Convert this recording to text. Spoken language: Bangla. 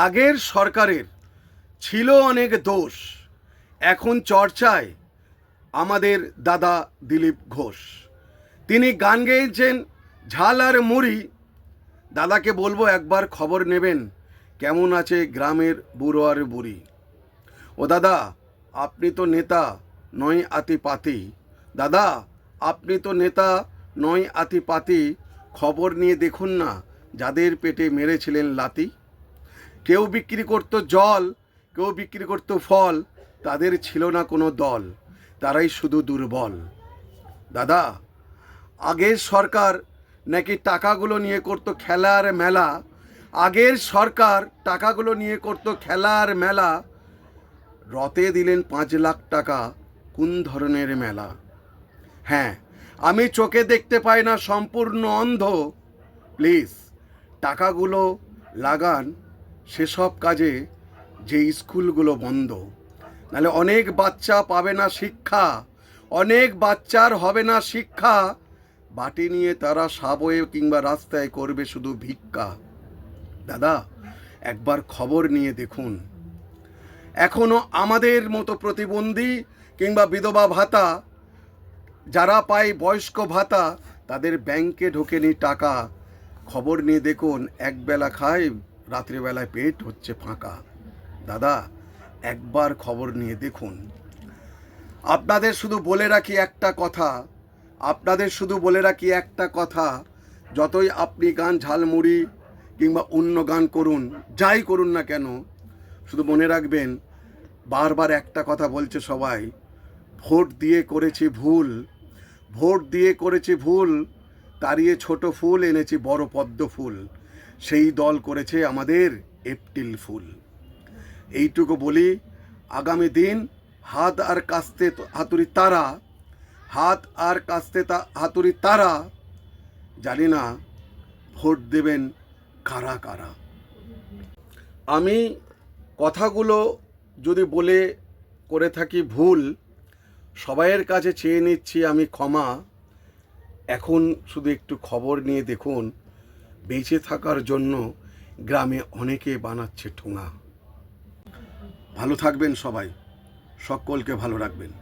আগের সরকারের ছিল অনেক দোষ, এখন চর্চায় আমাদের দাদা দিলীপ ঘোষ। তিনি গান গেয়েছেন ঝাল আর মুড়ি। দাদাকে বলবো একবার খবর নেবেন কেমন আছে গ্রামের বুড়ো আর বুড়ি। ও দাদা, আপনি তো নেতা নয় আতি পাতি। দাদা, আপনি তো নেতা নয় আতি পাতি। খবর নিয়ে দেখুন না যাদের পেটে মেরেছিলেন লাতি। কেউ বিক্রি করতো জল, কেউ বিক্রি করতো ফল, তাদের ছিল না কোনো দল, তারাই শুধু দুর্বল। দাদা, আগের সরকার নাকি টাকাগুলো নিয়ে করতো খেলার মেলা। আগের সরকার টাকাগুলো নিয়ে করতো খেলার মেলা। রতে দিলেন 5 লাখ টাকা, কোন ধরনের মেলা? হ্যাঁ, আমি চোখে দেখতে পাই না, সম্পূর্ণ অন্ধ। প্লিজ টাকাগুলো লাগান সেসব কাজে যে স্কুলগুলো বন্ধ। নাহলে অনেক বাচ্চা পাবে না শিক্ষা, অনেক বাচ্চার হবে না শিক্ষা। বাটি নিয়ে তারা সাবয়ে কিংবা রাস্তায় করবে শুধু ভিক্ষা। দাদা, একবার খবর নিয়ে দেখুন। এখনো আমাদের মতো প্রতিবন্ধী কিংবা বিধবা ভাতা যারা পায় বয়স্ক ভাতা, তাদের ব্যাংকে ঢোকেনি টাকা। খবর নিয়ে দেখুন, একবেলা খায়, রাত্রিবেলায় পেট হচ্ছে ফাঁকা। দাদা, একবার খবর নিয়ে দেখুন। আপনাদের শুধু বলে রাখি একটা কথা, আপনাদের শুধু বলে রাখি একটা কথা, যতই আপনি গান ঝালমুড়ি কিংবা অন্য গান করুন, যাই করুন না কেন, শুধু মনে রাখবেন, বারবার একটা কথা বলছে সবাই, ভোট দিয়ে করেছি ভুল, ভোট দিয়ে করেছি ভুল, তাড়িয়ে ছোট ফুল এনেছি বড় পদ্ম ফুল, সেই দল করেছে আমাদের এপ্রিল ফুল। এইটুকু বলি, আগামী দিন হাত আর কাস্তে হাতুড়ি তারা, হাত আর কাস্তে হাতুড়ি তারা, জানি না ভোট দেবেন কারা কারা। আমি কথাগুলো যদি বলে করে থাকি ভুল, সবাইয়ের কাছে চেয়ে নিচ্ছি আমি ক্ষমা। এখন শুধু একটু খবর নিয়ে দেখুন, বেঁচে থাকার জন্য গ্রামে অনেকে বানাচ্ছে ঠোঙা। ভালো থাকবেন সবাই, সকলকে ভালো রাখবেন।